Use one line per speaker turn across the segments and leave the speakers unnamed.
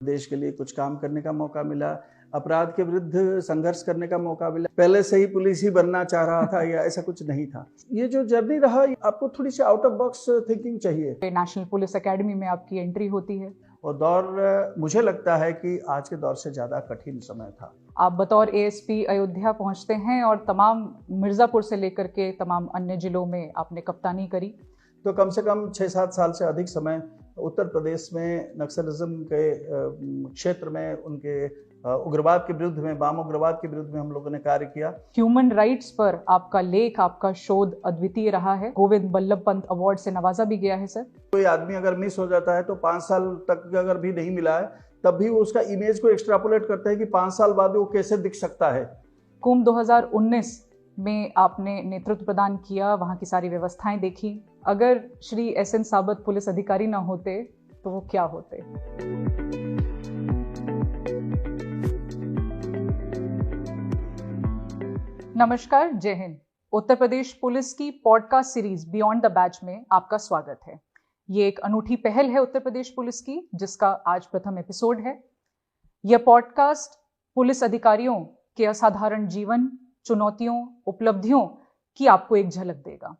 देश के लिए कुछ काम करने का मौका मिला, अपराध के विरुद्ध संघर्ष करने का मौका मिला। पहले से ही पुलिस ही बनना चाह रहा था या ऐसा कुछ नहीं था। ये जो जर्नी रहा, आपको थोड़ी सी आउट ऑफ बॉक्स थिंकिंग चाहिए।
नेशनल पुलिस एकेडमी में आपकी एंट्री होती है
और दौर मुझे लगता है कि आज के दौर से ज़्यादा कठिन समय था।
आप बतौर एएसपी अयोध्या पहुंचते हैं और तमाम मिर्ज़ापुर से लेकर के तमाम अन्य जिलों में आपने कप्तानी करी।
तो कम से कम 6-7 साल से अधिक समय उत्तर प्रदेश में नक्सलिज्म के क्षेत्र में, उनके उग्रवाद के विरुद्ध में, वाम उग्रवाद के विरुद्ध में हम लोगों ने कार्य किया।
ह्यूमन राइट्स पर आपका लेख, आपका शोध अद्वितीय रहा है। गोविंद बल्लभ पंत अवार्ड से नवाजा भी गया है सर।
कोई आदमी अगर मिस हो जाता है तो 5 साल तक अगर भी नहीं मिला है, तब भी उसका इमेज को एक्सट्रापोलेट करते हैं कि 5 साल बाद वो कैसे दिख सकता है।
कुंभ 2019 में आपने नेतृत्व प्रदान किया, वहाँ की सारी व्यवस्थाएं देखी। अगर श्री एसएन साबत पुलिस अधिकारी ना होते तो वो क्या होते? नमस्कार, जय हिंद। उत्तर प्रदेश पुलिस की podcast series beyond the batch में आपका स्वागत है। ये एक अनूठी पहल है उत्तर प्रदेश पुलिस की, जिसका आज प्रथम एपिसोड है। यह पॉडकास्ट पुलिस अधिकारियों के असाधारण जीवन, चुनौतियों, उपलब्धियों की आपको एक झलक देगा।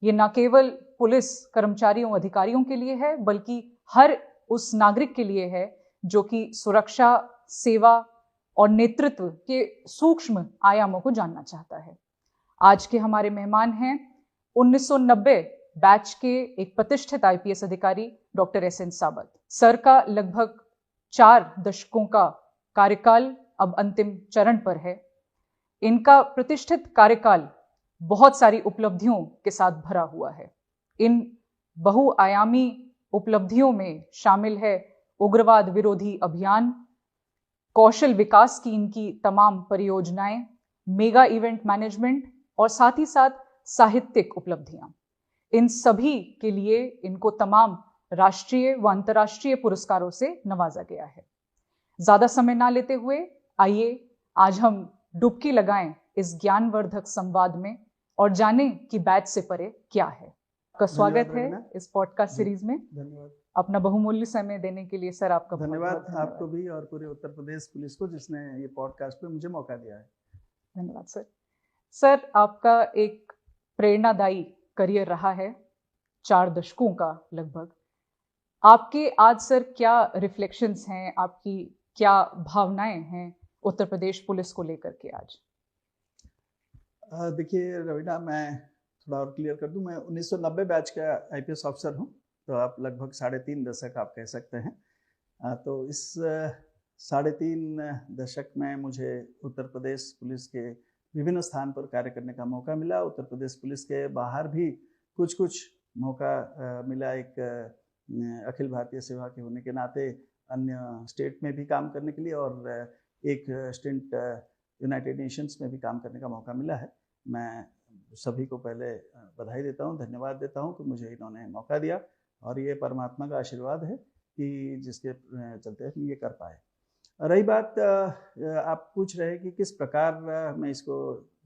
ये न केवल पुलिस कर्मचारियों, अधिकारियों के लिए है, बल्कि हर उस नागरिक के लिए है जो कि सुरक्षा, सेवा और नेतृत्व के सूक्ष्म आयामों को जानना चाहता है। आज के हमारे मेहमान हैं 1990 बैच के एक प्रतिष्ठित आईपीएस अधिकारी डॉक्टर एसएन साबत। सर का लगभग 4 दशकों का कार्यकाल अब अंतिम चरण पर है। इनका प्रतिष्ठित कार्यकाल बहुत सारी उपलब्धियों के साथ भरा हुआ है। इन बहुआयामी उपलब्धियों में शामिल है उग्रवाद विरोधी अभियान, कौशल विकास की इनकी तमाम परियोजनाएं, मेगा इवेंट मैनेजमेंट और साथ ही साथ साहित्यिक उपलब्धियां। इन सभी के लिए इनको तमाम राष्ट्रीय व अंतर्राष्ट्रीय पुरस्कारों से नवाजा गया है। ज्यादा समय ना लेते हुए आइए आज हम डुबकी लगाएं इस ज्ञानवर्धक संवाद में और जानें कि बैच से परे क्या है। आपका स्वागत है इस पॉडकास्ट सीरीज में।
धन्यवाद।
अपना बहुमूल्य समय देने के लिए सर आपका
धन्यवाद। आपको भी और पूरे उत्तर प्रदेश पुलिस को, जिसने ये पॉडकास्ट पे मुझे मौका दिया है।
धन्यवाद सर। सर, आपका एक प्रेरणादायी करियर रहा है, 4 दशकों का लगभग। आपके आज सर क्या रिफ्लेक्शंस हैं, आपकी क्या भावनाएं हैं उत्तर प्रदेश पुलिस को लेकर के आज?
देखिए रवीना, मैं थोड़ा और क्लियर कर दूं। मैं 1990 बैच का आईपीएस ऑफिसर हूं, तो आप लगभग 3.5 दशक आप कह सकते हैं। तो इस 3.5 दशक में मुझे उत्तर प्रदेश पुलिस के विभिन्न स्थान पर कार्य करने का मौका मिला। उत्तर प्रदेश पुलिस के बाहर भी कुछ मौका मिला। एक अखिल भारतीय सेवा के होने के नाते अन्य स्टेट में भी काम करने के लिए, और एक स्टिंट यूनाइटेड नेशंस में भी काम करने का मौका मिला है। मैं सभी को पहले बधाई देता हूँ, धन्यवाद देता हूँ कि मुझे इन्होंने मौका दिया, और ये परमात्मा का आशीर्वाद है कि जिसके चलते हम ये कर पाए। रही बात, आप पूछ रहे हैं कि किस प्रकार मैं इसको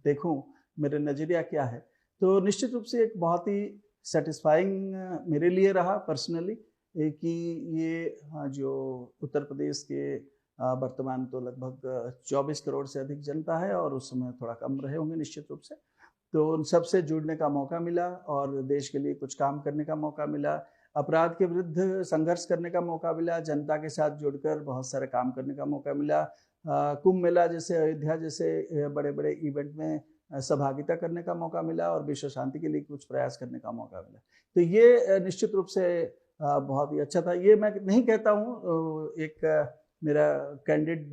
देखूं, मेरे नज़रिया क्या है, तो निश्चित रूप से एक बहुत ही सेटिस्फाइंग मेरे लिए रहा पर्सनली कि ये जो उत्तर प्रदेश के वर्तमान तो लगभग 24 करोड़ से अधिक जनता है, और उस समय थोड़ा कम रहे होंगे निश्चित रूप से, तो उन सब से जुड़ने का मौका मिला और देश के लिए कुछ काम करने का मौका मिला, अपराध के विरुद्ध संघर्ष करने का मौका मिला, जनता के साथ जुड़कर बहुत सारे काम करने का मौका मिला, कुंभ मेला जैसे, अयोध्या जैसे बड़े बड़े इवेंट में सहभागिता करने का मौका मिला, और विश्व शांति के लिए कुछ प्रयास करने का मौका मिला। तो ये निश्चित रूप से बहुत ही अच्छा था। ये मैं नहीं कहता हूँ, एक मेरा कैंडिड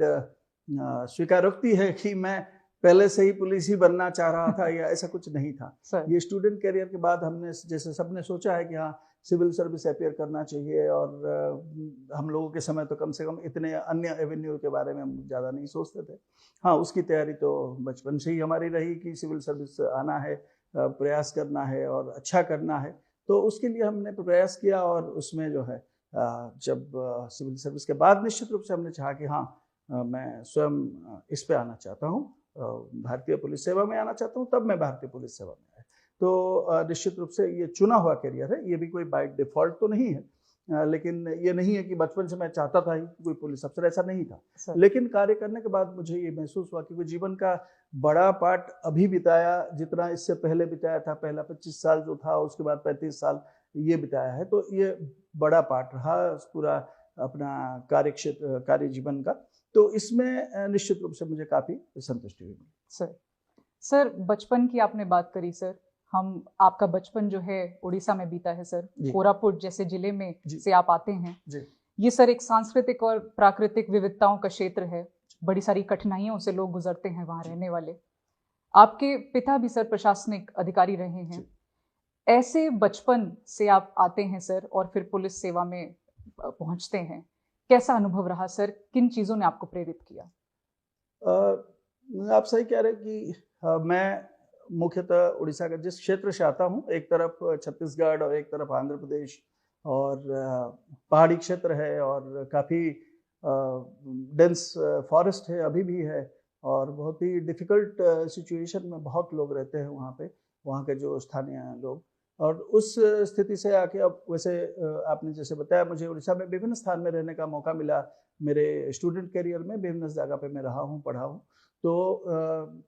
स्वीकारोक्ति है कि मैं पहले से ही पुलिस ही बनना चाह रहा था या ऐसा कुछ नहीं था। ये स्टूडेंट करियर के बाद हमने, जैसे सबने सोचा है कि हाँ सिविल सर्विस अपियर करना चाहिए, और हम लोगों के समय तो कम से कम इतने अन्य एवेन्यू के बारे में हम ज़्यादा नहीं सोचते थे। हाँ, उसकी तैयारी तो बचपन से ही हमारी रही कि सिविल सर्विस आना है, प्रयास करना है और अच्छा करना है, तो उसके लिए हमने प्रयास किया। और उसमें जो है जब सिविल सर्विस के बाद निश्चित रूप से हमने चाहा कि हाँ मैं स्वयं इस पे आना चाहता हूँ, भारतीय पुलिस सेवा में आना चाहता हूँ, तब मैं भारतीय पुलिस सेवा में आया। तो निश्चित रूप से ये चुना हुआ करियर है, ये भी कोई बाय डिफॉल्ट तो नहीं है। लेकिन ये नहीं है कि बचपन से मैं चाहता था ही कोई पुलिस अफसर, ऐसा नहीं था।
सर।
लेकिन कार्य करने के बाद मुझे ये महसूस हुआ कि कोई जीवन का बड़ा पार्ट अभी बिताया जितना इससे पहले बिताया था। पहला 25 साल जो था, उसके बाद 35 साल ये बिताया है, तो ये बड़ा पार्ट रहा पूरा अपना कार्य क्षेत्र, कार्य जीवन का। तो इसमें निश्चित रूप से मुझे काफ़ी संतुष्टि हुई।
सर, बचपन की आपने बात करी सर, आपका बचपन जो है उड़ीसा में बीता है सर, कोरापुट जैसे जिले में से आप आते हैं। ये सर एक सांस्कृतिक और प्राकृतिक विविधताओं का क्षेत्र है, बड़ी सारी कठिनाइयों से लोग गुजरते हैं वहाँ रहने वाले। आपके पिता भी सर प्रशासनिक अधिकारी रहे हैं। ऐसे बचपन से आप आते हैं सर और फिर पुलिस सेवा में पहुँचते हैं, कैसा अनुभव रहा सर? किन चीज़ों ने आपको प्रेरित किया?
आप सही कह रहे हैं कि मैं मुख्यतः उड़ीसा का जिस क्षेत्र से आता हूँ, एक तरफ छत्तीसगढ़ और एक तरफ आंध्र प्रदेश, और पहाड़ी क्षेत्र है और काफ़ी डेंस फॉरेस्ट है, अभी भी है, और बहुत ही डिफ़िकल्ट सिचुएशन में बहुत लोग रहते हैं वहाँ पे, वहाँ के जो स्थानीय लोग। और उस स्थिति से आके अब वैसे आपने जैसे बताया, मुझे उड़ीसा में विभिन्न स्थान में रहने का मौका मिला। मेरे स्टूडेंट करियर में विभिन्न जगह पे मैं रहा हूँ, पढ़ा हूँ। तो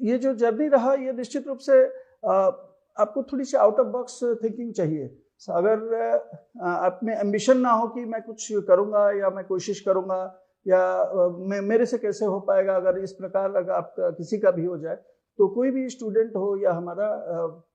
ये जो जर्नी रहा, ये निश्चित रूप से आपको थोड़ी सी आउट ऑफ बॉक्स थिंकिंग चाहिए। अगर आप में एम्बिशन ना हो कि मैं कुछ करूँगा या मैं कोशिश करूँगा या मेरे से कैसे हो पाएगा, अगर इस प्रकार अगर आपका किसी का भी हो जाए, तो कोई भी स्टूडेंट हो या हमारा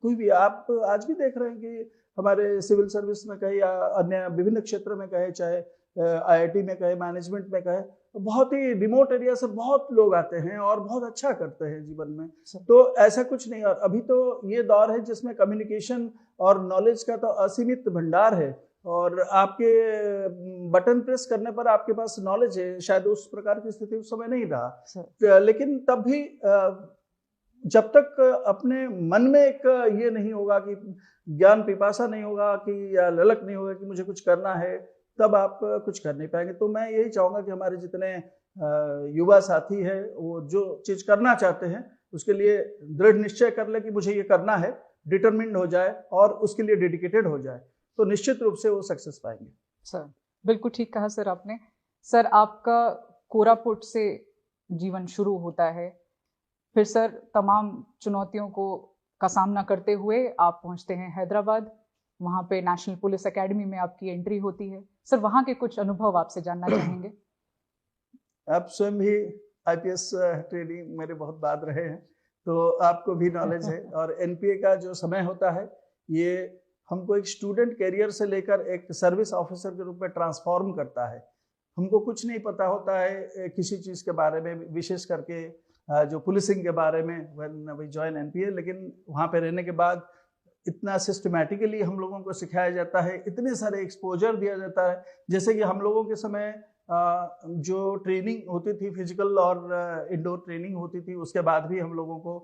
कोई भी, आप आज भी देख रहे हैं कि हमारे सिविल सर्विस में कहे या अन्य विभिन्न क्षेत्र में कहे, चाहे IIT में कहे, मैनेजमेंट में कहे, बहुत ही रिमोट एरिया से बहुत लोग आते हैं और बहुत अच्छा करते हैं जीवन में। तो ऐसा कुछ नहीं। और अभी तो ये दौर है जिसमें कम्युनिकेशन और नॉलेज का तो असीमित भंडार है, और आपके बटन प्रेस करने पर आपके पास नॉलेज है। शायद उस प्रकार की स्थिति उस समय नहीं रहा, लेकिन तब भी जब तक अपने मन में एक ये नहीं होगा कि ज्ञान पिपासा नहीं होगा कि या ललक नहीं होगा कि मुझे कुछ करना है, तब आप कुछ कर नहीं पाएंगे। तो मैं यही चाहूँगा कि हमारे जितने युवा साथी हैं, वो जो चीज़ करना चाहते हैं उसके लिए दृढ़ निश्चय कर ले कि मुझे ये करना है, डिटरमिन्ड हो जाए और उसके लिए डेडिकेटेड हो जाए, तो निश्चित रूप से वो सक्सेस पाएंगे।
सर, बिल्कुल ठीक कहा सर आपने। सर, आपका कोरापुट से जीवन शुरू होता है, फिर सर तमाम चुनौतियों का सामना करते हुए आप पहुंचते हैं हैदराबाद। वहाँ पे नेशनल पुलिस एकेडमी में आपकी एंट्री होती है। सर, वहाँ के कुछ अनुभव आपसे जानना चाहेंगे।
आप स्वयं भी IPS ट्रेनिंग मेरे बहुत बाद रहे हैं, तो आपको भी नॉलेज है। और NPA का जो समय होता है, ये हमको एक स्टूडेंट कैरियर से लेकर एक सर्विस ऑफिसर के रूप में ट्रांसफॉर्म करता है। हमको कुछ नहीं पता होता है किसी चीज़ के बारे में, विशेष करके जो पुलिसिंग के बारे में, व्हेन वी जॉइन NPA। लेकिन वहाँ पे रहने के बाद इतना सिस्टमैटिकली हम लोगों को सिखाया जाता है, इतने सारे एक्सपोजर दिया जाता है। जैसे कि हम लोगों के समय जो ट्रेनिंग होती थी, फिजिकल और इंडोर ट्रेनिंग होती थी, उसके बाद भी हम लोगों को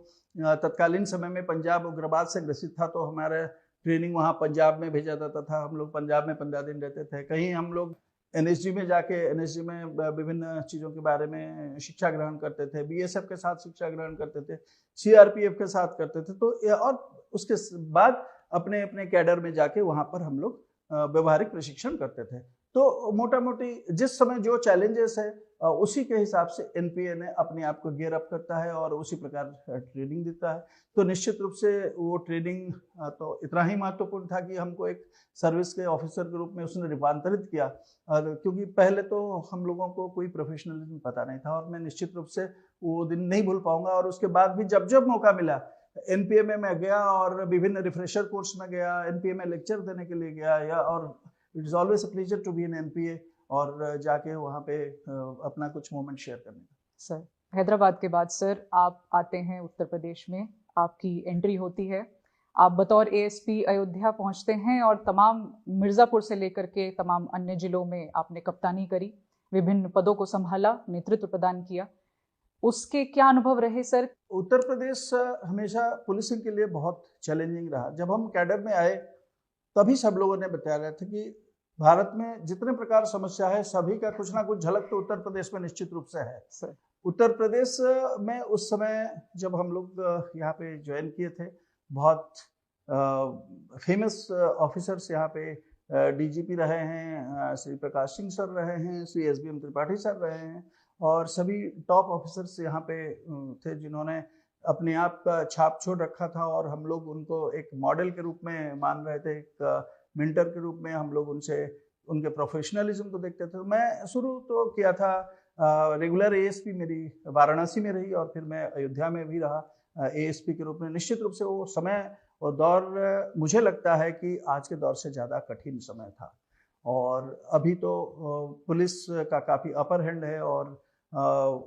तत्कालीन समय में पंजाब उग्रवाद से ग्रसित था, तो हमारा ट्रेनिंग वहाँ पंजाब में भेजा जाता था। हम लोग पंजाब में 15 दिन रहते थे। कहीं हम लोग NSG में जाके NSG में विभिन्न चीज़ों के बारे में शिक्षा ग्रहण करते थे, BSF के साथ शिक्षा ग्रहण करते थे, CRPF के साथ करते थे। तो और उसके बाद अपने अपने कैडर में जाके वहाँ पर हम लोग व्यवहारिक प्रशिक्षण करते थे। तो मोटा मोटी जिस समय जो चैलेंजेस है, उसी के हिसाब से NPA ने अपने आप को गियर अप करता है और उसी प्रकार ट्रेनिंग देता है। तो निश्चित रूप से वो ट्रेनिंग तो इतना ही महत्वपूर्ण था कि हमको एक सर्विस के ऑफिसर के रूप में उसने रूपांतरित किया, क्योंकि पहले तो हम लोगों को कोई प्रोफेशनलिज्म पता नहीं था, और मैं निश्चित रूप से वो दिन नहीं भूल पाऊंगा। और उसके बाद भी जब जब मौका मिला, NPA में मैं गया और विभिन्न रिफ्रेशर कोर्स में गया, NPA में लेक्चर देने के लिए गया, या और it is always a pleasure to be in NPA, और जाके वहाँ पे अपना कुछ मोमेंट शेयर करने का।
सर, हैदराबाद के बाद सर आप आते हैं उत्तर प्रदेश में, आपकी एंट्री होती है। आप बतौर ASP अयोध्या पहुंचते हैं और तमाम मिर्ज़ापुर से लेकर के तमाम अन्य जिलों में आपने कप्तानी करी, विभिन्न पदों को संभाला, नेतृत्व प्रदान किया। उसके क्या अनुभव रहे सर?
उत्तर प्रदेश हमेशा पुलिसिंग के लिए बहुत चैलेंजिंग रहा। जब हम कैडर में आए, तभी सब लोगों ने बताया रहा था कि भारत में जितने प्रकार समस्या है, सभी का कुछ ना कुछ झलक तो उत्तर प्रदेश में निश्चित रूप से है। सर, उत्तर प्रदेश में उस समय जब हम लोग यहाँ पे ज्वाइन किए थे, बहुत फेमस ऑफिसर्स यहाँ पे डीजीपी रहे हैं, श्री प्रकाश सिंह सर रहे हैं, श्री एसबीएम त्रिपाठी सर रहे हैं, और सभी टॉप ऑफिसर्स यहाँ पे थे जिन्होंने अपने आप का छाप छोड़ रखा था, और हम लोग उनको एक मॉडल के रूप में मान रहे थे, एक मेंटर के रूप में हम लोग उनसे उनके प्रोफेशनलिज्म को देखते थे। मैं शुरू तो किया था, रेगुलर एएसपी मेरी वाराणसी में रही, और फिर मैं अयोध्या में भी रहा एएसपी के रूप में। निश्चित रूप से वो समय और दौर मुझे लगता है कि आज के दौर से ज़्यादा कठिन समय था, और अभी तो पुलिस का काफ़ी अपर हैंड है, और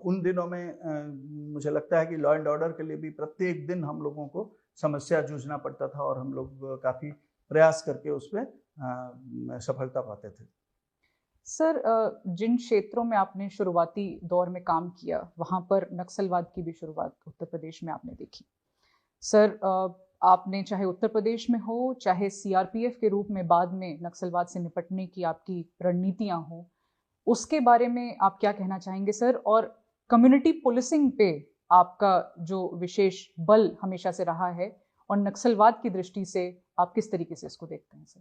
उन दिनों में मुझे लगता है कि लॉ एंड ऑर्डर के लिए भी प्रत्येक दिन हम लोगों को समस्या जूझना पड़ता था, और हम लोग काफ़ी प्रयास करके उसमें सफलता पाते थे।
सर, जिन क्षेत्रों में आपने शुरुआती दौर में काम किया, वहाँ पर नक्सलवाद की भी शुरुआत उत्तर प्रदेश में आपने देखी। सर, आपने चाहे उत्तर प्रदेश में हो, चाहे सीआरपीएफ के रूप में बाद में नक्सलवाद से निपटने की आपकी रणनीतियाँ हों, उसके बारे में आप क्या कहना चाहेंगे सर? और कम्युनिटी पुलिसिंग पे आपका जो विशेष बल हमेशा से रहा है, और नक्सलवाद की दृष्टि से आप किस तरीके से इसको देखते हैं सर?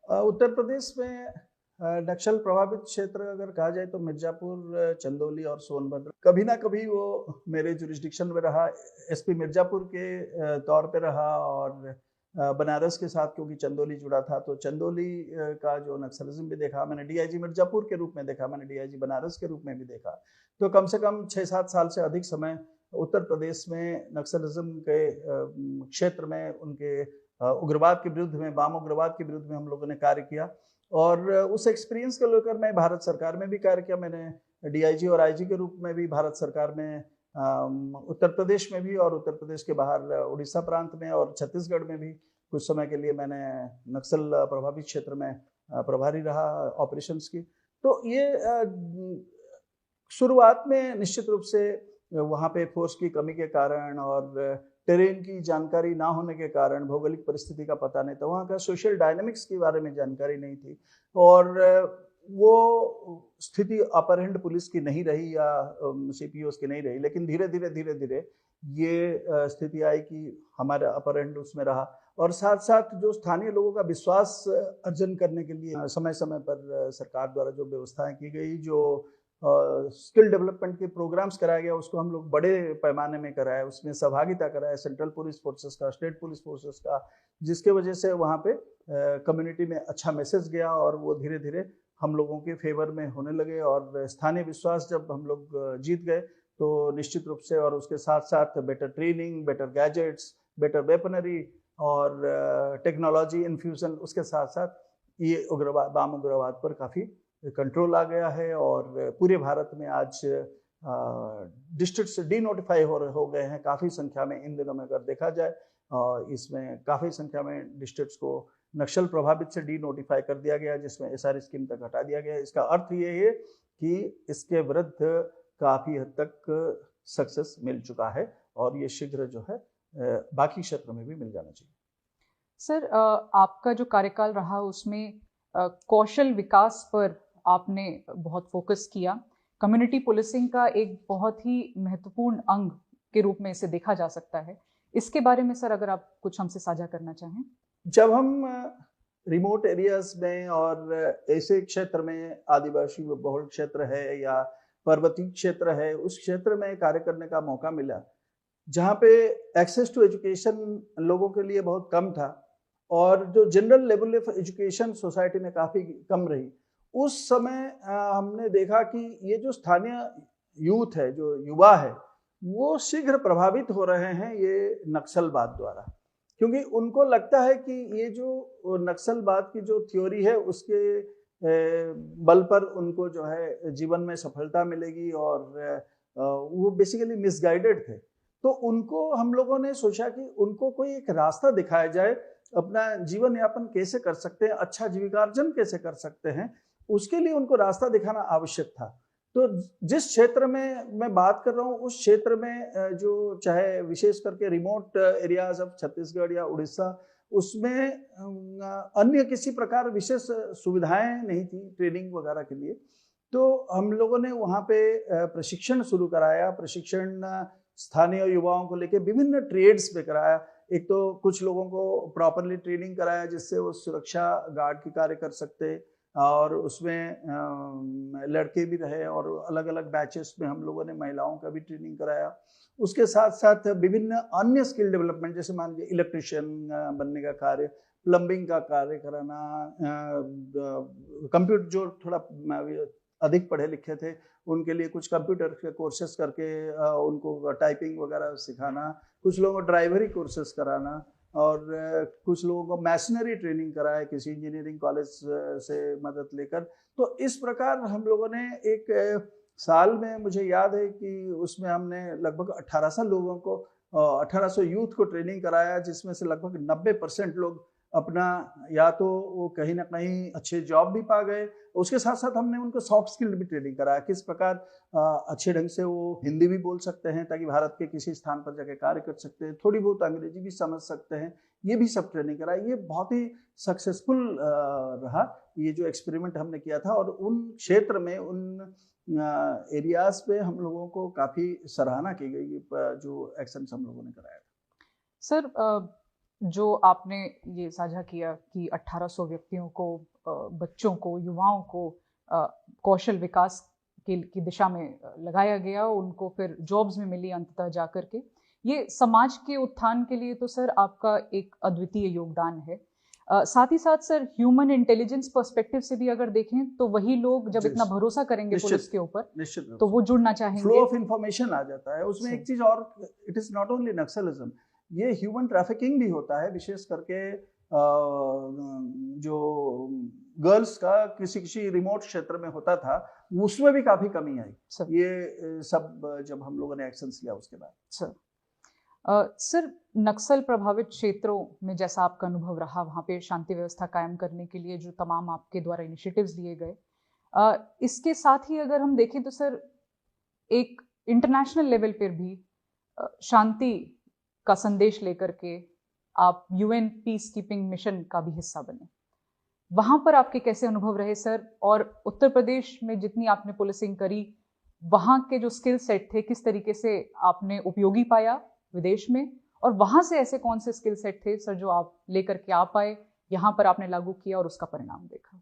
उत्तर प्रदेश में नक्सल प्रभावित क्षेत्र अगर कहा जाए तो मिर्जापुर, चंदौली और सोनभद्र कभी ना कभी वो मेरे जुरिस्डिक्शन में रहा। एसपी मिर्जापुर के तौर पे रहा, और बनारस के साथ क्योंकि चंदौली जुड़ा था, तो चंदौली का जो नक्सलिज्म भी देखा मैंने, डीआईजी मिर्जापुर के रूप में देखा मैंने, डीआईजी बनारस के रूप में भी देखा। तो कम से कम 6-7 साल से अधिक समय उत्तर प्रदेश में नक्सलिज्म के क्षेत्र में, उनके उग्रवाद के विरुद्ध में, वाम उग्रवाद के विरुद्ध में हम लोगों ने कार्य किया, और उस एक्सपीरियंस को लेकर मैं भारत सरकार में भी कार्य किया। मैंने डीआईजी और आईजी के रूप में भी भारत सरकार में, उत्तर प्रदेश में भी, और उत्तर प्रदेश के बाहर उड़ीसा प्रांत में और छत्तीसगढ़ में भी कुछ समय के लिए मैंने नक्सल प्रभावित क्षेत्र में प्रभारी रहा ऑपरेशंस की। तो ये शुरुआत में निश्चित रूप से वहाँ पे फोर्स की कमी के कारण और टेरेन की जानकारी ना होने के कारण, भौगोलिक परिस्थिति का पता नहीं था, वहाँ का सोशल डायनामिक्स के बारे में जानकारी नहीं थी, और वो स्थिति अपर हैंड पुलिस की नहीं रही या सीपीओस की नहीं रही। लेकिन धीरे धीरे ये स्थिति आई कि हमारा अपर हैंड उसमें रहा, और साथ साथ जो स्थानीय लोगों का विश्वास अर्जन करने के लिए समय समय पर सरकार द्वारा जो व्यवस्थाएं की गई, जो स्किल डेवलपमेंट के प्रोग्राम्स कराया गया, उसको हम लोग बड़े पैमाने में कराए, उसमें सहभागिता कराए सेंट्रल पुलिस फोर्सेस का, स्टेट पुलिस फोर्सेस का, जिसके वजह से वहाँ पे कम्युनिटी में अच्छा मैसेज गया, और वो धीरे धीरे हम लोगों के फेवर में होने लगे। और स्थानीय विश्वास जब हम लोग जीत गए तो निश्चित रूप से, और उसके साथ साथ better training, better gadgets, better weaponry और टेक्नोलॉजी इन्फ्यूजन, उसके साथ साथ ये उग्रवाद, वाम उग्रवाद पर काफ़ी कंट्रोल आ गया है, और पूरे भारत में आज डिस्ट्रिक्ट्स डी नोटिफाई हो गए हैं काफ़ी संख्या में। इन दिनों में अगर देखा जाए, इसमें काफ़ी संख्या में डिस्ट्रिक्ट्स को नक्सल प्रभावित से डी नोटिफाई कर दिया गया, जिसमें एसआर स्कीम तक हटा दिया गया। इसका अर्थ ये है कि इसके विरुद्ध काफ़ी हद तक सक्सेस मिल चुका है, और ये शीघ्र जो है बाकी क्षेत्र में भी मिल जाना चाहिए।
सर, आपका जो कार्यकाल रहा उसमें कौशल विकास पर आपने बहुत फोकस किया। कम्युनिटी पुलिसिंग का एक बहुत ही महत्वपूर्ण अंग के रूप में इसे देखा जा सकता है। इसके बारे में सर अगर आप कुछ हमसे साझा करना चाहें।
जब हम रिमोट एरियाज में और ऐसे क्षेत्र में, आदिवासी बहुल क्षेत्र है या पर्वतीय क्षेत्र है, उस क्षेत्र में कार्य करने का मौका मिला, जहाँ पे एक्सेस टू एजुकेशन लोगों के लिए बहुत कम था, और जो general level of education society में काफ़ी कम रही, उस समय हमने देखा कि ये जो स्थानीय यूथ है, जो युवा है, वो शीघ्र प्रभावित हो रहे हैं ये नक्सलवाद द्वारा, क्योंकि उनको लगता है कि ये जो नक्सलवाद की जो थ्योरी है उसके बल पर उनको जो है जीवन में सफलता मिलेगी, और वो बेसिकली मिसगाइडेड थे। तो उनको हम लोगों ने सोचा कि उनको कोई एक रास्ता दिखाया जाए, अपना जीवन यापन कैसे कर सकते हैं, अच्छा जीविकार्जन कैसे कर सकते हैं, उसके लिए उनको रास्ता दिखाना आवश्यक था। तो जिस क्षेत्र में मैं बात कर रहा हूँ, उस क्षेत्र में जो चाहे विशेष करके रिमोट एरियाज ऑफ छत्तीसगढ़ या उड़ीसा, उसमें अन्य किसी प्रकार विशेष सुविधाएं नहीं थी ट्रेनिंग वगैरह के लिए। तो हम लोगों ने वहाँ पे प्रशिक्षण शुरू कराया। प्रशिक्षण स्थानीय युवाओं को लेके विभिन्न ट्रेड्स पे कराया। एक तो कुछ लोगों को प्रॉपरली ट्रेनिंग कराया जिससे वो सुरक्षा गार्ड की कार्य कर सकते, और उसमें लड़के भी रहे, और अलग अलग बैचेस में हम लोगों ने महिलाओं का भी ट्रेनिंग कराया। उसके साथ साथ विभिन्न अन्य स्किल डेवलपमेंट, जैसे मान लीजिए इलेक्ट्रिशियन बनने का कार्य, प्लम्बिंग का कार्य कराना, कंप्यूटर जो थोड़ा अधिक पढ़े लिखे थे उनके लिए कुछ कंप्यूटर के कोर्सेज करके उनको टाइपिंग वगैरह सिखाना, कुछ लोगों को ड्राइवरी कोर्सेज कराना, और कुछ लोगों को मैशनरी ट्रेनिंग कराया किसी इंजीनियरिंग कॉलेज से मदद लेकर। तो इस प्रकार हम लोगों ने एक साल में, मुझे याद है कि उसमें हमने लगभग 1800 लोगों को 1800 यूथ को ट्रेनिंग कराया, जिसमें से लगभग 90% लोग अपना या तो वो कहीं ना कहीं अच्छे जॉब भी पा गए। उसके साथ साथ हमने उनको सॉफ्ट स्किल भी ट्रेनिंग कराया, किस प्रकार अच्छे ढंग से वो हिंदी भी बोल सकते हैं ताकि भारत के किसी स्थान पर जाकर कार्य कर सकते हैं, थोड़ी बहुत अंग्रेजी भी समझ सकते हैं, ये भी सब ट्रेनिंग कराया। ये बहुत ही सक्सेसफुल रहा ये जो एक्सपेरिमेंट हमने किया था, और उन क्षेत्र में उन एरियाज पे हम लोगों को काफ़ी सराहना की गई जो एक्शन हम लोगों ने कराया।
सर, जो आपने ये साझा किया कि 1800 व्यक्तियों को, बच्चों को, युवाओं को कौशल विकास की दिशा में लगाया गया, उनको फिर जॉब्स में मिली अंततः जाकर के, ये समाज के उत्थान के लिए तो सर आपका एक अद्वितीय योगदान है। साथ ही साथ सर ह्यूमन इंटेलिजेंस पर्सपेक्टिव से भी अगर देखें तो वही लोग जब इतना भरोसा करेंगे पुलिस के ऊपर,
निश्चित
तो वो जुड़ना चाहेंगे।
फ्लो ऑफ इंफॉर्मेशन आ जाता है उसमें। एक चीज और, it is not only Naxalism, ये ह्यूमन ट्रैफिकिंग भी होता है, विशेष करके जो गर्ल्स का किसी रिमोट क्षेत्र में होता था, उसमें भी काफी कमी आई। ये सब जब हम लोगों ने एक्शंस लिया उसके बाद।
सर, नक्सल प्रभावित क्षेत्रों में जैसा आपका अनुभव रहा, वहाँ पे शांति व्यवस्था कायम करने के लिए जो तमाम आपके द्वारा इनिशिएटिव्स लिए गए, इसके साथ ही अगर हम देखें तो सर एक इंटरनेशनल लेवल पर भी शांति का संदेश लेकर के आप यूएन पीस कीपिंग मिशन का भी हिस्सा बने। वहाँ पर आपके कैसे अनुभव रहे सर? और उत्तर प्रदेश में जितनी आपने पुलिसिंग करी, वहाँ के जो स्किल सेट थे किस तरीके से आपने उपयोगी पाया विदेश में, और वहाँ से ऐसे कौन से स्किल सेट थे सर जो आप लेकर के आ पाए, यहाँ पर आपने लागू किया और उसका परिणाम देखा?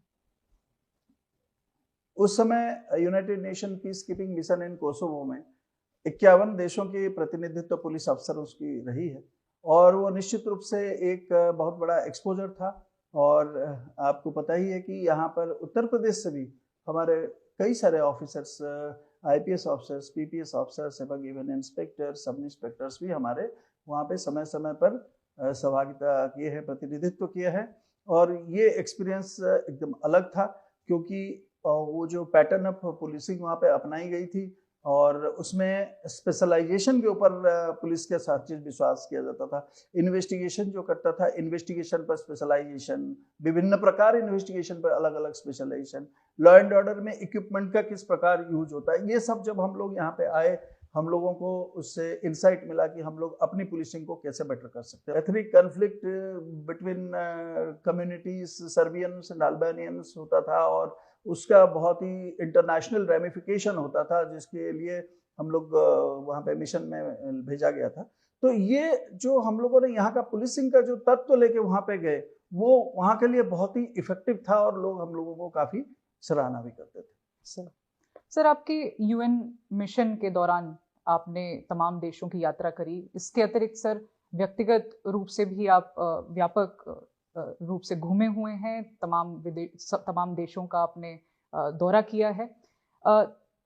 उस समय United Nation peace keeping mission in Kosovo में 51 देशों की प्रतिनिधित्व पुलिस अफसर उसकी रही है, और वो निश्चित रूप से एक बहुत बड़ा एक्सपोजर था। और आपको पता ही है कि यहाँ पर उत्तर प्रदेश से भी हमारे कई सारे officers, IPS officers, PPS officers एवं इवन इंस्पेक्टर, सब इंस्पेक्टर्स भी हमारे वहाँ पे समय समय पर सहभागिता किए हैं, प्रतिनिधित्व किए हैं। और ये एक्सपीरियंस एकदम अलग था, क्योंकि वो जो पैटर्न ऑफ पुलिसिंग वहाँ पे अपनाई गई थी, और उसमें स्पेशलाइजेशन के ऊपर पुलिस के साथ चीज विश्वास किया जाता था। इन्वेस्टिगेशन जो करता था, इन्वेस्टिगेशन पर स्पेशलाइजेशन, विभिन्न प्रकार इन्वेस्टिगेशन पर अलग अलग स्पेशलाइजेशन, लॉ एंड ऑर्डर में इक्विपमेंट का किस प्रकार यूज होता है, ये सब जब हम लोग यहाँ पे आए, हम लोगों को उससे इंसाइट मिला कि हम लोग अपनी पुलिसिंग को कैसे बेटर कर सकते हैं। Ethnic conflict between communities, Serbians and Albanians होता था, और उसका बहुत ही इंटरनेशनल रेमिफिकेशन होता था, जिसके लिए हम लोग वहाँ पे मिशन में भेजा गया था। तो ये जो हम लोगों ने यहाँ का पुलिसिंग का जो तत्व लेके वहाँ पे गए, वो वहाँ के लिए बहुत ही इफेक्टिव था, और लोग हम लोगों को काफ़ी सराहना भी करते थे।
सर, आपके यूएन मिशन के दौरान आपने तमाम देशों की यात्रा करी। इसके अतिरिक्त सर व्यक्तिगत रूप से भी आप व्यापक रूप से घूमे हुए हैं, तमाम देशों का आपने दौरा किया है।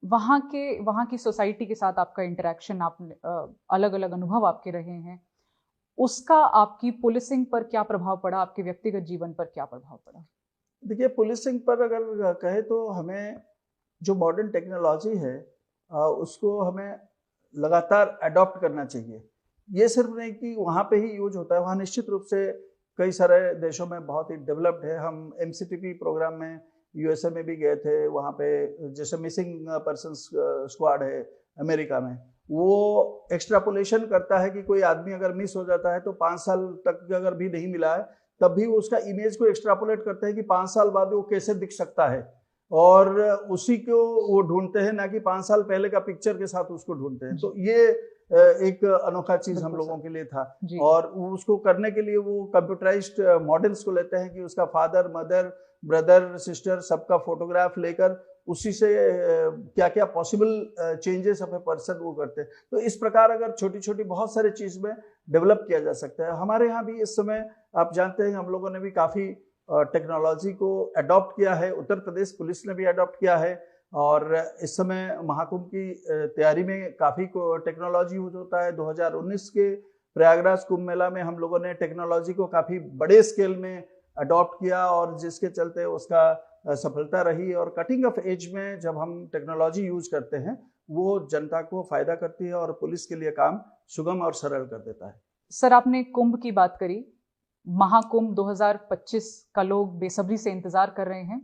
वहाँ की सोसाइटी के साथ आपका इंटरेक्शन, आपने अलग अलग अनुभव आपके रहे हैं, उसका आपकी पुलिसिंग पर क्या प्रभाव पड़ा, आपके व्यक्तिगत जीवन पर क्या प्रभाव पड़ा?
देखिए, पुलिसिंग पर अगर कहे तो हमें जो मॉडर्न टेक्नोलॉजी है उसको हमें लगातार अडॉप्ट करना चाहिए। ये सिर्फ नहीं कि वहाँ पे ही यूज होता है, वहाँ निश्चित रूप से कई सारे देशों में बहुत ही डेवलप्ड है। हम MCTP प्रोग्राम में USA में भी गए थे, वहाँ पे जैसे मिसिंग पर्सन्स स्क्वाड है अमेरिका में, वो एक्सट्रापोलेशन करता है कि कोई आदमी अगर मिस हो जाता है तो 5 साल तक अगर भी नहीं मिला है, तब भी वो उसका इमेज को एक्सट्रापोलेट करते हैं कि 5 साल बाद वो कैसे दिख सकता है। और उसी को वो ढूंढते हैं, ना कि 5 साल पहले का पिक्चर के साथ उसको ढूंढते हैं। तो ये एक अनोखा चीज हम लोगों के लिए था। और उसको करने के लिए वो कंप्यूटराइज्ड मॉडल्स को लेते हैं कि उसका फादर, मदर, ब्रदर, सिस्टर सबका फोटोग्राफ लेकर उसी से क्या क्या possible changes of a person वो करते हैं। तो इस प्रकार अगर छोटी छोटी बहुत सारी चीज में डेवलप किया जा सकता है। हमारे यहाँ भी इस समय आप जानते हैं हम लोगों ने भी काफी टेक्नोलॉजी को अडॉप्ट किया है। उत्तर प्रदेश पुलिस ने भी अडॉप्ट किया है और इस समय महाकुंभ की तैयारी में काफी टेक्नोलॉजी यूज होता है। 2019 के प्रयागराज कुंभ मेला में हम लोगों ने टेक्नोलॉजी को काफी बड़े स्केल में अडॉप्ट किया और जिसके चलते उसका सफलता रही। और कटिंग ऑफ एज में जब हम टेक्नोलॉजी यूज करते हैं वो जनता को फायदा करती है और पुलिस के लिए काम सुगम और सरल कर देता है।
सर, आपने कुंभ की बात करी। महाकुंभ 2025 का लोग बेसब्री से इंतजार कर रहे हैं।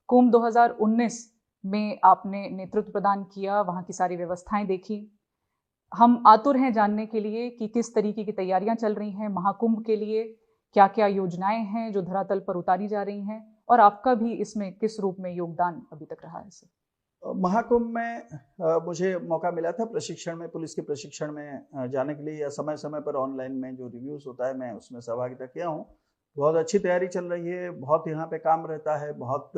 कुंभ 2019 में आपने नेतृत्व प्रदान किया, वहां की सारी व्यवस्थाएं देखी। हम आतुर हैं जानने के लिए कि किस तरीके की तैयारियां चल रही हैं महाकुंभ के लिए, क्या क्या योजनाएं हैं जो धरातल पर उतारी जा रही हैं, और आपका भी इसमें किस रूप में योगदान अभी तक रहा है सर?
महाकुंभ में मुझे मौका मिला था प्रशिक्षण में, पुलिस के प्रशिक्षण में जाने के लिए, या समय समय पर ऑनलाइन में जो रिव्यूज होता है मैं उसमें सहभागिता किया हूँ। बहुत अच्छी तैयारी चल रही है, बहुत यहाँ पे काम रहता है, बहुत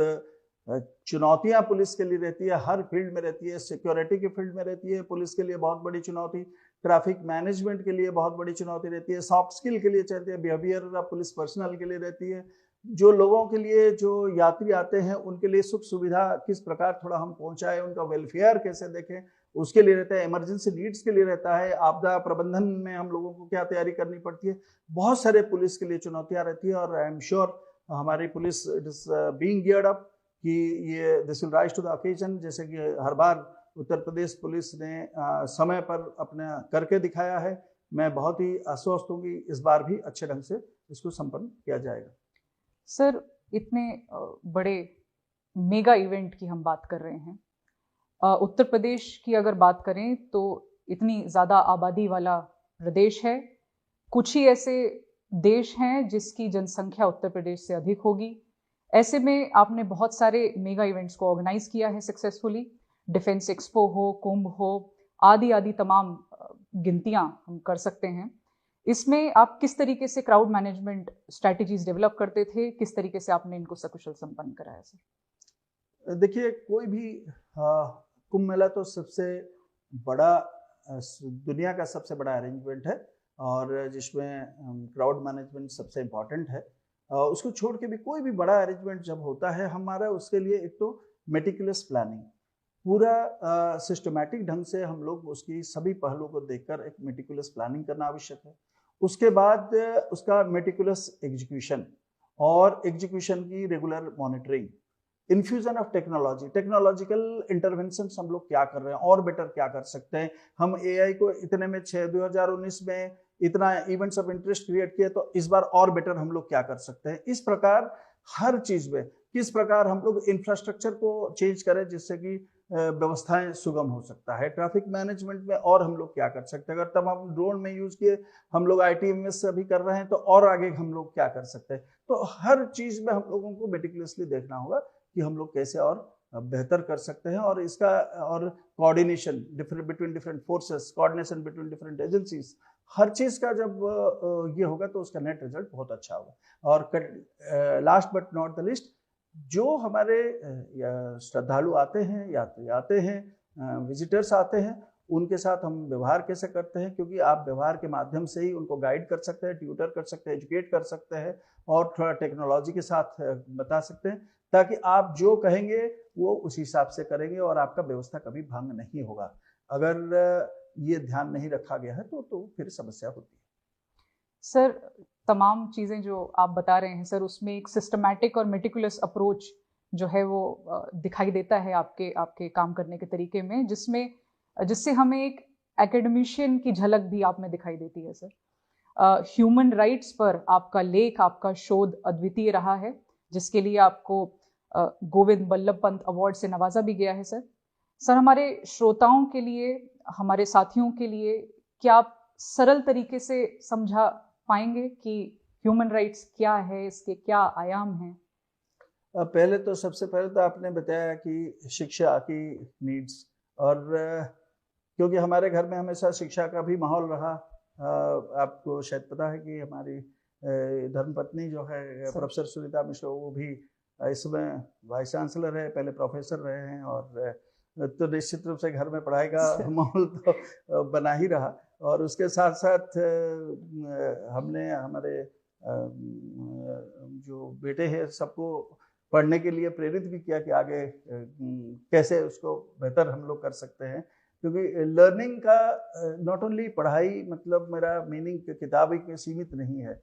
चुनौतियां पुलिस के लिए रहती है, हर फील्ड में रहती है। सिक्योरिटी के फील्ड में रहती है पुलिस के लिए बहुत बड़ी चुनौती, ट्रैफिक मैनेजमेंट के लिए बहुत बड़ी चुनौती रहती है, सॉफ्ट स्किल के लिए चलती है, बिहेवियर पुलिस पर्सनल के लिए रहती है, जो लोगों के लिए, जो यात्री आते हैं उनके लिए सुख सुविधा किस प्रकार थोड़ा हम पहुंचाएं, उनका वेलफेयर कैसे देखें, उसके लिए रहता है। इमरजेंसी नीड्स के लिए रहता है, आपदा प्रबंधन में हम लोगों को क्या तैयारी करनी पड़ती है। बहुत सारे पुलिस के लिए चुनौतियां रहती है और आई एम श्योर हमारी police it is being geared up कि ये this will rise to the occasion. जैसे कि हर बार उत्तर प्रदेश पुलिस ने समय पर अपना करके दिखाया है। मैं बहुत ही आश्वस्त हूँ कि इस बार भी अच्छे ढंग से इसको संपन्न किया जाएगा।
सर, इतने बड़े मेगा इवेंट की हम बात कर रहे हैं। उत्तर प्रदेश की अगर बात करें तो इतनी ज़्यादा आबादी वाला प्रदेश है। कुछ ही ऐसे देश हैं जिसकी जनसंख्या उत्तर प्रदेश से अधिक होगी। ऐसे में आपने बहुत सारे मेगा इवेंट्स को ऑर्गेनाइज किया है सक्सेसफुली। डिफेंस एक्सपो हो, कुंभ हो, आदि आदि तमाम गिनतियां हम कर सकते हैं। इसमें आप किस तरीके से क्राउड मैनेजमेंट स्ट्रैटेजीज डेवलप करते थे, किस तरीके से आपने इनको सकुशल संपन्न कराया सर?
देखिए, कोई भी कुंभ मेला तो सबसे बड़ा दुनिया का सबसे बड़ा अरेंजमेंट है और जिसमें क्राउड मैनेजमेंट सबसे इम्पॉर्टेंट है। उसको छोड़ के भी कोई भी बड़ा अरेंजमेंट जब होता है हमारा, उसके लिए एक तो मेटिकुलस प्लानिंग, पूरा सिस्टमैटिक ढंग से हम लोग उसकी सभी पहलुओं को देखकर एक मेटिकुलस प्लानिंग करना आवश्यक है। उसके बाद उसका मेटिकुलस एग्जीक्यूशन और एग्जीक्यूशन की regular monitoring, infusion of technology, technological intervention हम लोग क्या कर रहे हैं और बेटर क्या कर सकते हैं। हम एआई को इतने में 2019 में इतना इवेंट्स ऑफ इंटरेस्ट क्रिएट किए, तो इस बार और बेटर हम लोग क्या कर सकते हैं। इस प्रकार हर चीज में किस प्रकार हम लोग इंफ्रास्ट्रक्चर को चेंज करें जिससे कि व्यवस्थाएं सुगम हो सकता है। ट्रैफिक मैनेजमेंट में और हम लोग क्या कर सकते हैं। अगर तब हम ड्रोन में यूज किए, हम लोग ITMS से अभी कर रहे हैं, तो और आगे हम लोग क्या कर सकते हैं। तो हर चीज में हम लोगों को मेटिकुलसली देखना होगा कि हम लोग कैसे और बेहतर कर सकते हैं। और इसका और coordination between different forces, coordination between different agencies, हर चीज का जब ये होगा तो उसका नेट रिजल्ट बहुत अच्छा होगा। और last but not the list, जो हमारे श्रद्धालु आते हैं, यात्री आते हैं, विजिटर्स आते हैं, उनके साथ हम व्यवहार कैसे करते हैं, क्योंकि आप व्यवहार के माध्यम से ही उनको गाइड कर सकते हैं, ट्यूटर कर सकते हैं, एजुकेट कर सकते हैं और थोड़ा टेक्नोलॉजी के साथ बता सकते हैं, ताकि आप जो कहेंगे वो उस हिसाब से करेंगे और आपका व्यवस्था कभी भंग नहीं होगा। अगर ये ध्यान नहीं रखा गया है तो फिर समस्या होती है।
सर, तमाम चीज़ें जो आप बता रहे हैं सर, उसमें एक सिस्टमैटिक और मेटिकुलस अप्रोच जो है वो दिखाई देता है आपके काम करने के तरीके में, जिससे हमें एक एकेडमिशियन की झलक भी आप में दिखाई देती है सर। ह्यूमन राइट्स पर आपका लेख, आपका शोध अद्वितीय रहा है, जिसके लिए आपको गोविंद बल्लभ पंत अवार्ड से नवाजा भी गया है सर। सर, हमारे श्रोताओं के लिए, हमारे साथियों के लिए क्या आप सरल तरीके से समझा पाएंगे कि ह्यूमन राइट्स क्या है, इसके क्या आयाम हैं?
पहले तो सबसे पहले तो आपने बताया कि शिक्षा की नीड्स, और क्योंकि हमारे घर में हमेशा शिक्षा का भी माहौल रहा। आपको शायद पता है कि हमारी धर्मपत्नी जो है प्रोफेसर सुनीता मिश्र, वो भी इस समय वाइस चांसलर है, पहले प्रोफेसर रहे हैं, और तो निश्चित रूप से घर में पढ़ाई का माहौल तो बना ही रहा। और उसके साथ साथ हमने हमारे जो बेटे हैं सबको पढ़ने के लिए प्रेरित भी किया कि आगे कैसे उसको बेहतर हम लोग कर सकते हैं, क्योंकि लर्निंग का नॉट ओनली पढ़ाई, मतलब मेरा मीनिंग किताबी में सीमित नहीं है,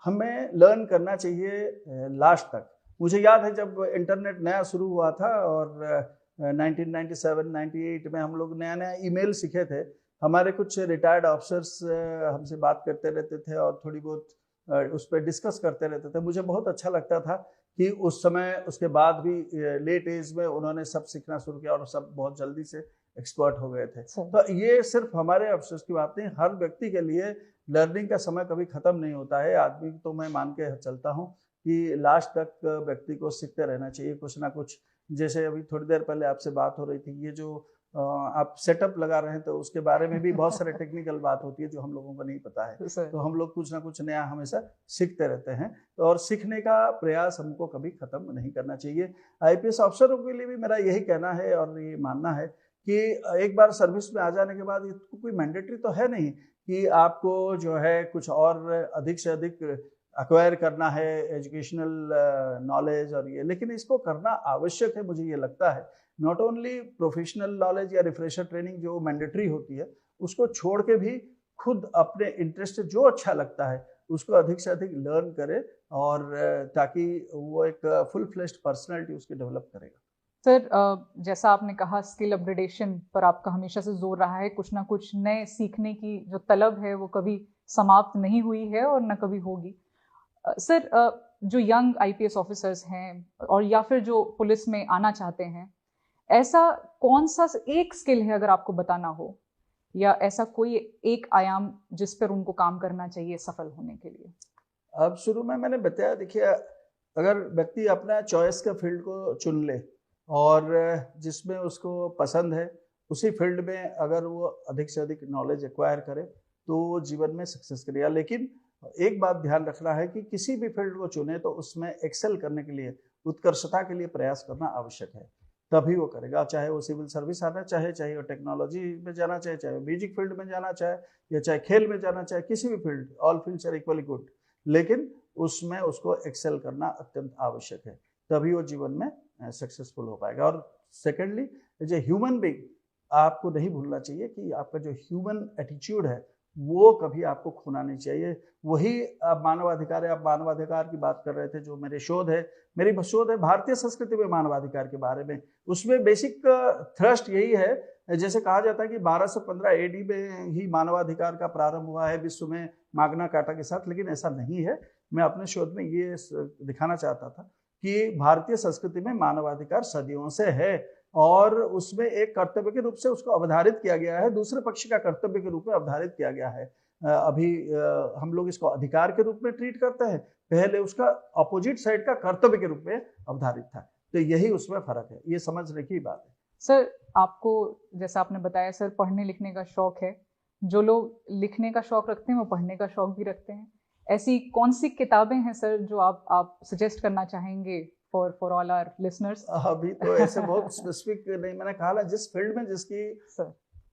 हमें लर्न करना चाहिए लास्ट तक। मुझे याद है जब इंटरनेट नया शुरू हुआ था और 1997-98 में हम लोग नया नया ईमेल सीखे थे, हमारे कुछ रिटायर्ड ऑफिसर्स हमसे बात करते रहते थे और थोड़ी बहुत उस पर डिस्कस करते रहते थे। मुझे बहुत अच्छा लगता था कि उस समय उसके बाद भी लेट एज में उन्होंने सब सीखना शुरू किया और सब बहुत जल्दी से एक्सपर्ट हो गए थे। तो ये सिर्फ हमारे अफसर्स की बात नहीं, हर व्यक्ति के लिए लर्निंग का समय कभी ख़त्म नहीं होता है। आदमी तो मैं मान के चलता हूँ कि लास्ट तक व्यक्ति को सीखते रहना चाहिए कुछ ना कुछ। जैसे अभी थोड़ी देर पहले आपसे बात हो रही थी, ये जो आप सेटअप लगा रहे हैं तो उसके बारे में भी बहुत सारे टेक्निकल बात होती है जो हम लोगों को नहीं पता है। तो हम लोग कुछ ना कुछ नया हमेशा सीखते रहते हैं, और सीखने का प्रयास हमको कभी खत्म नहीं करना चाहिए। आईपीएस अफसरों के लिए भी मेरा यही कहना है और ये मानना है कि एक बार सर्विस में आ जाने के बाद इसको कोई मैंडेटरी तो है नहीं कि आपको जो है कुछ और अधिक से अधिक एक्वायर करना है एजुकेशनल नॉलेज और ये, लेकिन इसको करना आवश्यक है। मुझे ये लगता है नॉट ओनली प्रोफेशनल नॉलेज या रिफ्रेशर ट्रेनिंग जो मैंडेटरी होती है, उसको छोड़ के भी खुद अपने इंटरेस्ट से जो अच्छा लगता है उसको अधिक से अधिक लर्न करे, और ताकि वो एक फुल फ्लेश्ड पर्सनैलिटी उसकी डेवलप करेगा।
सर, जैसा आपने कहा स्किल अपग्रेडेशन पर आपका हमेशा से जोर रहा है, कुछ ना कुछ नए सीखने की जो तलब है वो कभी समाप्त नहीं हुई है और न कभी होगी। सर, जो यंग आईपीएस ऑफिसर्स हैं और या फिर जो पुलिस में आना चाहते हैं, ऐसा कौन सा एक स्किल है अगर आपको बताना हो, या ऐसा कोई एक आयाम जिस पर उनको काम करना चाहिए सफल होने के लिए?
अब शुरू में मैंने बताया, देखिए अगर व्यक्ति अपना चॉइस का फील्ड को चुन ले और जिसमें उसको पसंद है उसी फील्ड में अगर वो अधिक से अधिक नॉलेज एक्वायर करे तो वो जीवन में सक्सेस करेगा। लेकिन एक बात ध्यान रखना है कि किसी भी फील्ड को चुने तो उसमें एक्सेल करने के लिए, उत्कर्षता के लिए प्रयास करना आवश्यक है, तभी वो करेगा। चाहे वो सिविल सर्विस आना चाहे वो टेक्नोलॉजी में जाना चाहे वो म्यूजिक फील्ड में जाना चाहे या चाहे खेल में जाना चाहे, किसी भी field, all fields are equally good, लेकिन उसमें उसको एक्सेल करना अत्यंत आवश्यक है, तभी वो जीवन में सक्सेसफुल हो पाएगा। और secondly, as a human being आपको नहीं भूलना चाहिए कि आपका जो ह्यूमन एटीट्यूड है वो कभी आपको खोना नहीं चाहिए। वही मानवाधिकार है, आप मानवाधिकार की बात कर रहे थे, जो मेरी शोध है भारतीय संस्कृति में मानवाधिकार के बारे में। उसमें बेसिक थ्रस्ट यही है, जैसे कहा जाता है कि 1215 एडी में ही मानवाधिकार का प्रारंभ हुआ है विश्व में मैग्ना कार्टा के साथ, लेकिन ऐसा नहीं है। मैं अपने शोध में ये दिखाना चाहता था कि भारतीय संस्कृति में मानवाधिकार सदियों से है और उसमें एक कर्तव्य के रूप से उसको अवधारित किया गया है, दूसरे पक्ष का कर्तव्य के रूप में अवधारित किया गया है। अभी हम लोग इसको अधिकार के रूप में ट्रीट करते हैं, पहले उसका अपोजिट साइड का कर्तव्य के रूप में अवधारित था। तो यही उसमें फर्क है, ये समझने की बात है।
सर, आपको जैसा आपने बताया सर पढ़ने लिखने का शौक है, जो लोग लिखने का शौक रखते हैं वो पढ़ने का शौक भी रखते हैं। ऐसी कौन सी किताबें हैं सर जो आप सजेस्ट करना चाहेंगे फॉर ऑल आवर लिसनर्स?
अभी तो ऐसे बहुत स्पेसिफिक नहीं, मैंने कहा ना जिस फील्ड में जिसकी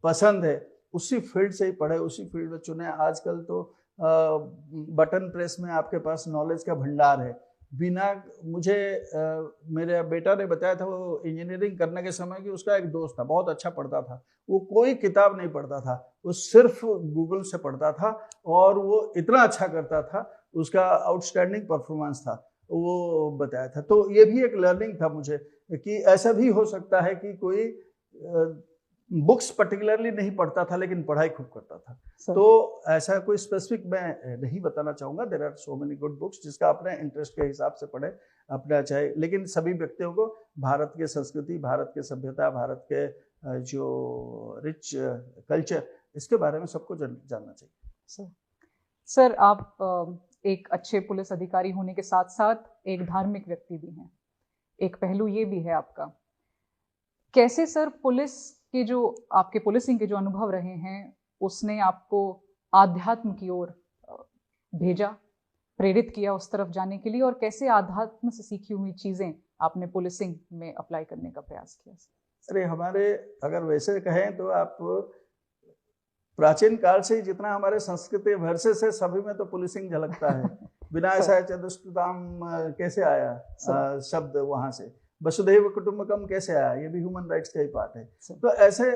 पसंद है उसी फील्ड से ही पढ़े, उसी फील्ड में चुने। आजकल तो बटन प्रेस में आपके पास नॉलेज का भंडार है। बिना मुझे मेरे बेटा ने बताया था, वो इंजीनियरिंग करने के समय कि उसका एक दोस्त था, बहुत अच्छा पढ़ता था, वो कोई किताब नहीं पढ़ता था, वो सिर्फ गूगल से पढ़ता था और वो इतना अच्छा करता था, उसका आउटस्टैंडिंग परफॉर्मेंस था, वो बताया था। तो ये भी एक लर्निंग था मुझे कि ऐसा भी हो सकता है कि कोई बुक्स पर्टिकुलरली नहीं पढ़ता था लेकिन पढ़ाई खूब करता था। तो ऐसा कोई स्पेसिफिक मैं नहीं बताना चाहूँगा। There are so many good books, जिसका अपने इंटरेस्ट के हिसाब से पढ़े अपना चाहे, लेकिन सभी व्यक्तियों को भारत के संस्कृति, भारत के सभ्यता, भारत के जो रिच कल्चर, इसके बारे में सबको जानना चाहिए।
सर, आप एक अच्छे पुलिस अधिकारी होने के साथ साथ एक धार्मिक व्यक्ति भी हैं। एक पहलू ये भी है आपका। कैसे सर पुलिस के जो आपके पुलिसिंग के जो अनुभव रहे हैं उसने आपको आध्यात्म की ओर भेजा, प्रेरित किया उस तरफ जाने के लिए, और कैसे आध्यात्म से सीखी हुई चीजें आपने पुलिसिंग में अप्लाई करने का प्रयास किया?
अरे हमारे अगर वैसे कहें तो आप प्राचीन काल से जितना हमारे संस्कृति वर्षे से सभी में तो पुलिसिंग झलकता है। विनाशाय चतुष्टयम् कैसे आया शब्द, वहां से वसुधैव कुटुंबकम कैसे आया, ये भी ह्यूमन राइट्स का ही पार्ट है। तो ऐसे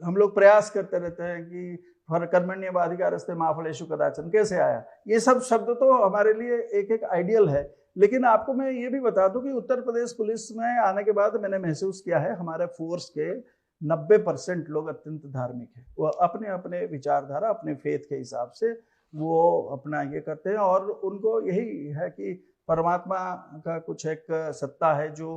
हम लोग प्रयास करते रहते हैं कि कर्मण्येवाधिकारस्ते मा फलेषु कदाचन कैसे आया। ये सब शब्द तो हमारे लिए एक एक आइडियल है। लेकिन आपको मैं ये भी बता दूं कि उत्तर प्रदेश पुलिस में आने के बाद मैंने महसूस किया है हमारे फोर्स के 90% लोग अत्यंत धार्मिक हैं। वो अपने अपने विचारधारा, अपने फेथ के हिसाब से वो अपना ये करते हैं, और उनको यही है कि परमात्मा का कुछ एक सत्ता है जो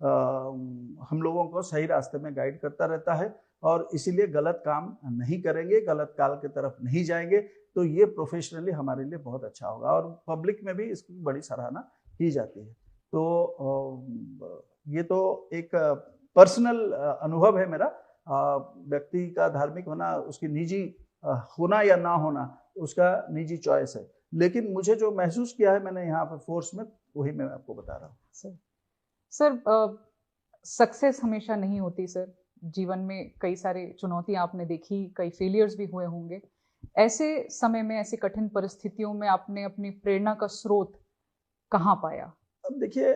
हम लोगों को सही रास्ते में गाइड करता रहता है, और इसीलिए गलत काम नहीं करेंगे, गलत काल की तरफ नहीं जाएंगे, तो ये प्रोफेशनली हमारे लिए बहुत अच्छा होगा। और पब्लिक में भी इसकी बड़ी सराहना की जाती है। तो ये तो एक पर्सनल अनुभव है मेरा। व्यक्ति का धार्मिक होना, उसकी निजी होना या ना होना, उसका निजी चॉइस है। लेकिन मुझे जो महसूस किया है मैंने यहाँ पर फोर्स में, वही मैं आपको बता रहा हूँ।
सर सक्सेस हमेशा नहीं होती सर। जीवन में कई सारे चुनौतियां आपने देखी, कई फेलियर्स भी हुए होंगे। ऐसे समय में, ऐसी कठिन परिस्थितियों में आपने अपनी प्रेरणा का स्रोत कहाँ पाया?
अब देखिए,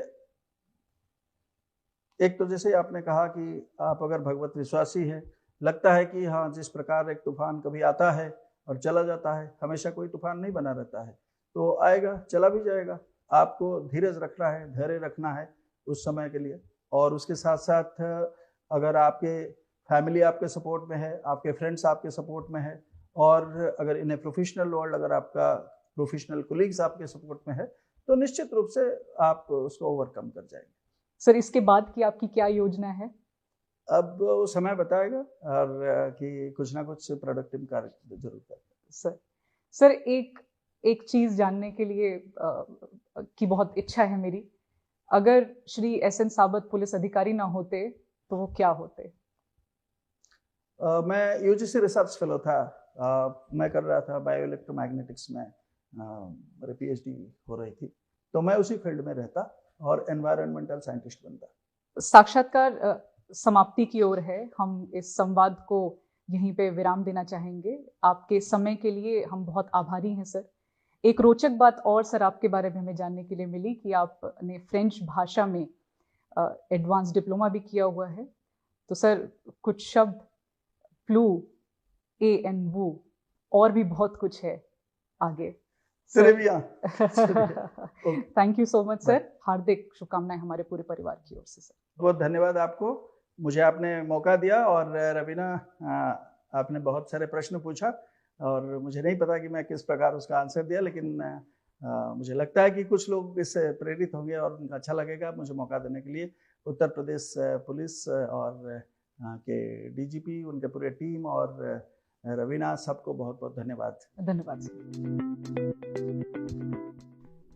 एक तो जैसे आपने कहा कि आप अगर भगवत विश्वासी है, लगता है कि हाँ, जिस प्रकार एक तूफान कभी आता है और चला जाता है, हमेशा कोई तूफान नहीं बना रहता है, तो आएगा चला भी जाएगा। आपको धीरज रखना है, धैर्य रखना है उस समय के लिए। और उसके साथ साथ अगर आपके फैमिली आपके सपोर्ट में है, आपके फ्रेंड्स आपके सपोर्ट में है, और अगर इन ए प्रोफेशनल वर्ल्ड अगर आपका प्रोफेशनल कोलीग्स आपके सपोर्ट में है, तो निश्चित रूप से आप उसको ओवरकम कर जाएंगे।
सर इसके बाद की आपकी क्या योजना है?
अब वो समय बताएगा, और कि कुछ ना कुछ प्रोडक्टिव कार्य जरूर करेंगे।
सर एक चीज जानने के लिए की बहुत इच्छा है मेरी। अगर श्री एस.एन. साबत पुलिस अधिकारी ना होते तो वो क्या होते?
मैं यूजीसी रिसर्च फेलो था। मैं कर रहा था बायो इलेक्ट्रोमैग्नेटिक्स में, मेरी पीएचडी हो रही थी, तो मैं उसी फील्ड में रहता और एनवायरमेंटल साइंटिस्ट बनता।
साक्षात्कार समाप्ति की ओर है। हम इस संवाद को यहीं पे विराम देना चाहेंगे। आपके समय के लिए हम बहुत आभारी हैं सर। एक रोचक बात और सर आपके बारे में हमें जानने के लिए मिली कि आपने फ्रेंच भाषा में एडवांस डिप्लोमा भी किया हुआ है। तो सर कुछ शब्द फ्लू, ए एंड वू, और भी बहुत कुछ है आगे। Thank you so much sir. हार्दिक शुभकामनाएं हमारे पूरे परिवार की ओर से सर।
बहुत धन्यवाद आपको, मुझे आपने मौका दिया। और रवीना, आपने बहुत सारे प्रश्न पूछा और मुझे नहीं पता कि मैं किस प्रकार उसका आंसर दिया, लेकिन मुझे लगता है कि कुछ लोग इससे प्रेरित होंगे और उनको अच्छा लगेगा। मुझे मौका देने के लिए उत्तर प्रदेश पुलिस और के डीजीपी, उनके पूरे टीम और रवीना, सबको बहुत बहुत धन्यवाद।
धन्यवाद।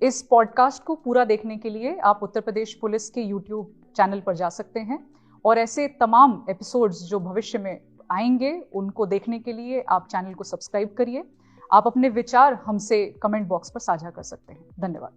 इस पॉडकास्ट को पूरा देखने के लिए आप उत्तर प्रदेश पुलिस के यूट्यूब चैनल पर जा सकते हैं, और ऐसे तमाम एपिसोड्स जो भविष्य में आएंगे उनको देखने के लिए आप चैनल को सब्सक्राइब करिए। आप अपने विचार हमसे कमेंट बॉक्स पर साझा कर सकते हैं। धन्यवाद।